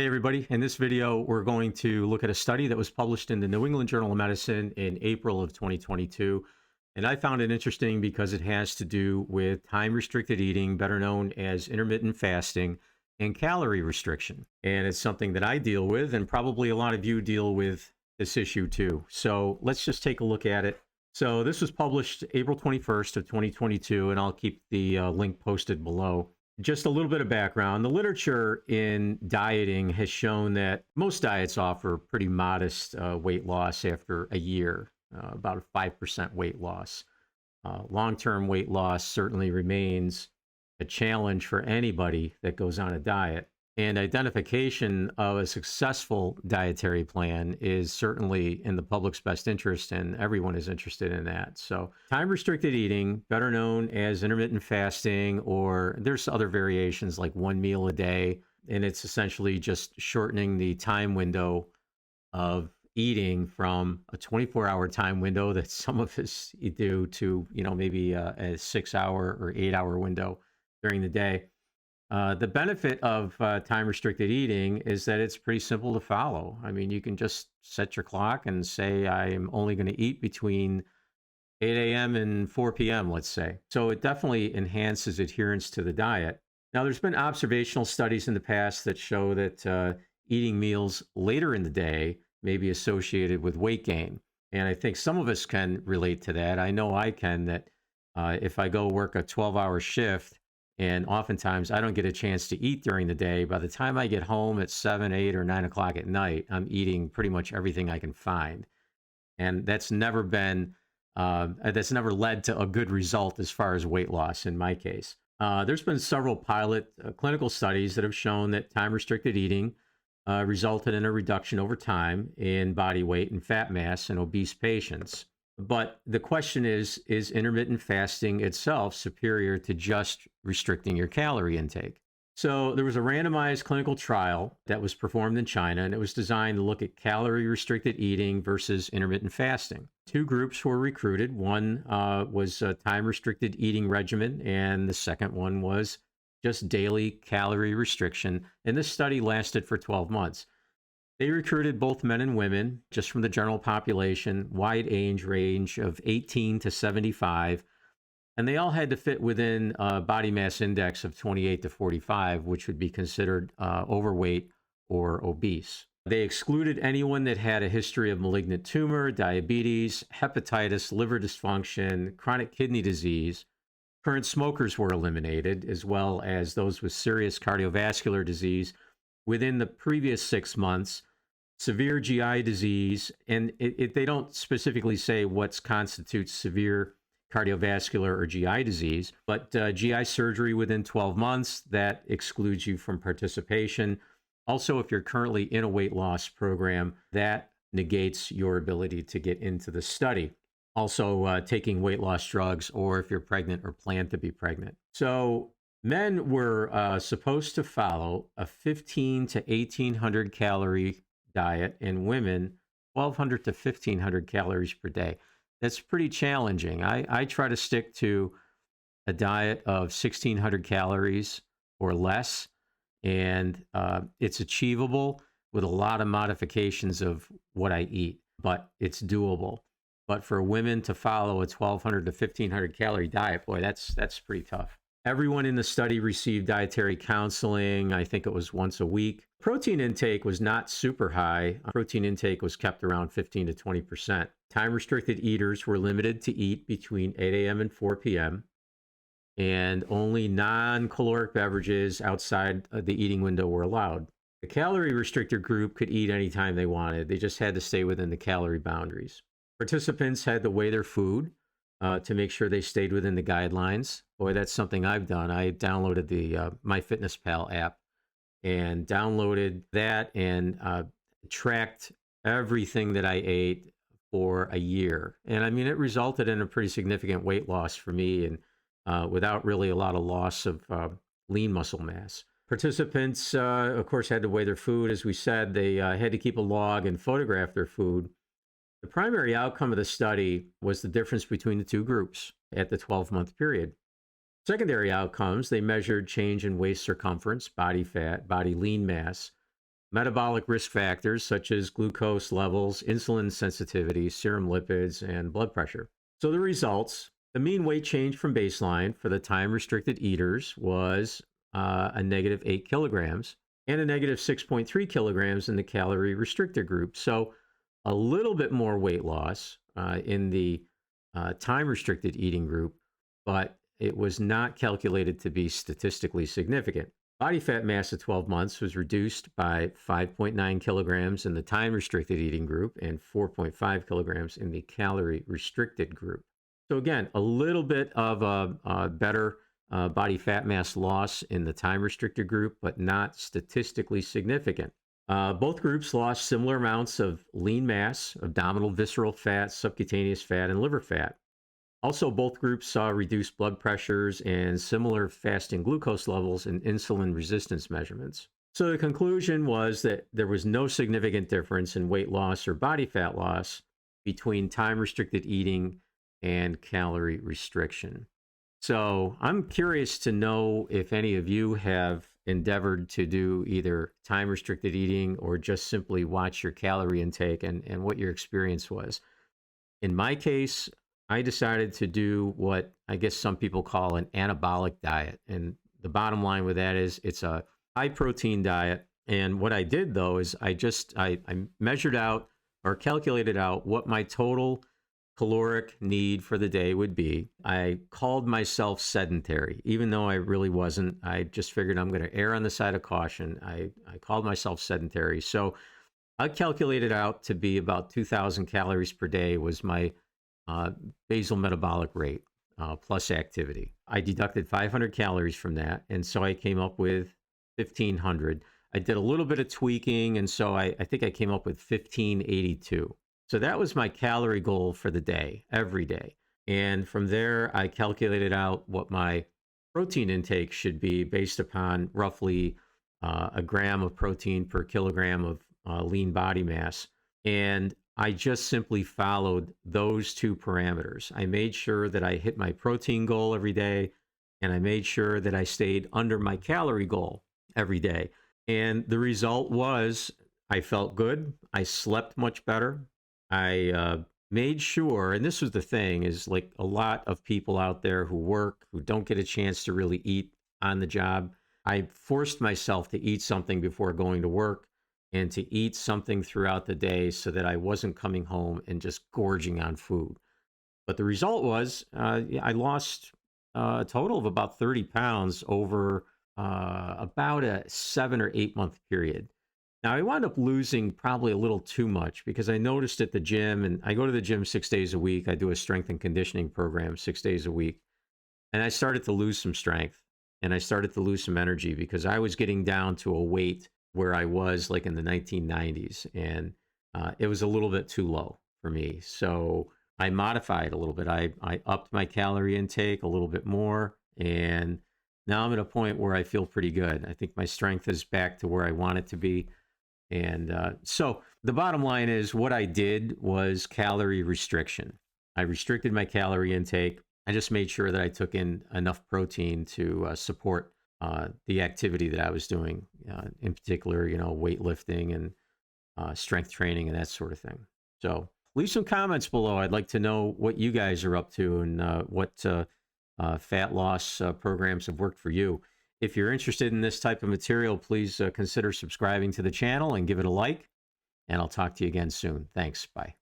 Hey everybody, in this video we're going to look at a study that was published in the New England Journal of Medicine in April of 2022. And I found it interesting because it has to do with time-restricted eating, better known as intermittent fasting, and calorie restriction. And it's something that I deal with, and probably a lot of you deal with this issue too. So let's just take a look at it. So this was published April 21st of 2022, and I'll keep the link posted below. Just a little bit of background. The literature in dieting has shown that most diets offer pretty modest weight loss after a year, about a 5% weight loss. Long-term weight loss certainly remains a challenge for anybody that goes on a diet. And identification of a successful dietary plan is certainly in the public's best interest, and everyone is interested in that. So time-restricted eating, better known as intermittent fasting, or there's other variations like one meal a day, and it's essentially just shortening the time window of eating from a 24-hour time window that some of us do to, maybe a 6-hour or 8-hour window during the day. The benefit of time-restricted eating is that it's pretty simple to follow. I mean, you can just set your clock and say, I'm only going to eat between 8 a.m. and 4 p.m., let's say. So it definitely enhances adherence to the diet. Now, there's been observational studies in the past that show that eating meals later in the day may be associated with weight gain. And I think some of us can relate to that. I know I can, that if I go work a 12-hour shift, and oftentimes I don't get a chance to eat during the day. By the time I get home at 7, 8, or 9 o'clock at night, I'm eating pretty much everything I can find. And that's never led to a good result as far as weight loss in my case. There's been several pilot clinical studies that have shown that time-restricted eating resulted in a reduction over time in body weight and fat mass in obese patients. But the question is intermittent fasting itself superior to just restricting your calorie intake? So there was a randomized clinical trial that was performed in China, and it was designed to look at calorie-restricted eating versus intermittent fasting. Two groups were recruited. One was a time-restricted eating regimen, and the second one was just daily calorie restriction. And this study lasted for 12 months. They recruited both men and women, just from the general population, wide age range of 18 to 75, and they all had to fit within a body mass index of 28 to 45, which would be considered overweight or obese. They excluded anyone that had a history of malignant tumor, diabetes, hepatitis, liver dysfunction, chronic kidney disease. Current smokers were eliminated, as well as those with serious cardiovascular disease within the previous 6 months, severe GI disease, and they don't specifically say what constitutes severe cardiovascular or GI disease, but GI surgery within 12 months, that excludes you from participation. Also, if you're currently in a weight loss program, that negates your ability to get into the study. Also, taking weight loss drugs, or if you're pregnant or plan to be pregnant. So men were supposed to follow a 1,500 to 1,800 calorie diet, and women 1,200 to 1,500 calories per day. That's pretty challenging. I try to stick to a diet of 1,600 calories or less, and it's achievable with a lot of modifications of what I eat, but it's doable. But for women to follow a 1,200 to 1,500 calorie diet, boy, that's pretty tough. Everyone in the study received dietary counseling. I think it was once a week. Protein intake was not super high. Protein intake was kept around 15 to 20%. Time-restricted eaters were limited to eat between 8 a.m. and 4 p.m. And only non-caloric beverages outside of the eating window were allowed. The calorie-restricted group could eat anytime they wanted. They just had to stay within the calorie boundaries. Participants had to weigh their food to make sure they stayed within the guidelines. Boy, that's something I've done. I downloaded the MyFitnessPal app and downloaded that and tracked everything that I ate for a year. And I mean, it resulted in a pretty significant weight loss for me, and without really a lot of loss of lean muscle mass. Participants, of course, had to weigh their food. As we said, they had to keep a log and photograph their food. The primary outcome of the study was the difference between the two groups at the 12-month period. Secondary outcomes, they measured change in waist circumference, body fat, body lean mass, metabolic risk factors such as glucose levels, insulin sensitivity, serum lipids, and blood pressure. So the results, the mean weight change from baseline for the time-restricted eaters was a negative 8 kilograms and a negative 6.3 kilograms in the calorie-restricted group. So a little bit more weight loss in the time-restricted eating group, but it was not calculated to be statistically significant. Body fat mass at 12 months was reduced by 5.9 kilograms in the time-restricted eating group and 4.5 kilograms in the calorie-restricted group. So again, a little bit of a better body fat mass loss in the time-restricted group, but not statistically significant. Both groups lost similar amounts of lean mass, abdominal visceral fat, subcutaneous fat, and liver fat. Also, both groups saw reduced blood pressures and similar fasting glucose levels and insulin resistance measurements. So the conclusion was that there was no significant difference in weight loss or body fat loss between time-restricted eating and calorie restriction. So I'm curious to know if any of you have endeavored to do either time-restricted eating or just simply watch your calorie intake and what your experience was. In my case, I decided to do what I guess some people call an anabolic diet. And the bottom line with that is it's a high protein diet. And what I did though is I measured out or calculated out what my total caloric need for the day would be. I called myself sedentary, even though I really wasn't. I just figured I'm going to err on the side of caution. I called myself sedentary. So I calculated out to be about 2,000 calories per day was my basal metabolic rate plus activity. I deducted 500 calories from that, and so I came up with 1,500. I did a little bit of tweaking, and so I think I came up with 1,582. So that was my calorie goal for the day, every day. And from there, I calculated out what my protein intake should be based upon roughly a gram of protein per kilogram of lean body mass. And I just simply followed those two parameters. I made sure that I hit my protein goal every day, and I made sure that I stayed under my calorie goal every day. And the result was I felt good. I slept much better. I made sure, and this was the thing, is like a lot of people out there who work, who don't get a chance to really eat on the job. I forced myself to eat something before going to work and to eat something throughout the day so that I wasn't coming home and just gorging on food. But the result was I lost a total of about 30 pounds over about a 7 or 8 month period. Now, I wound up losing probably a little too much because I noticed at the gym, and I go to the gym 6 days a week. I do a strength and conditioning program 6 days a week. And I started to lose some strength and I started to lose some energy because I was getting down to a weight where I was like in the 1990s. And it was a little bit too low for me. So I modified a little bit. I upped my calorie intake a little bit more. And now I'm at a point where I feel pretty good. I think my strength is back to where I want it to be. And so the bottom line is what I did was calorie restriction. I restricted my calorie intake. I just made sure that I took in enough protein to support the activity that I was doing, in particular, weightlifting and strength training and that sort of thing. So leave some comments below. I'd like to know what you guys are up to and what fat loss programs have worked for you. If you're interested in this type of material, please consider subscribing to the channel and give it a like. And I'll talk to you again soon. Thanks. Bye.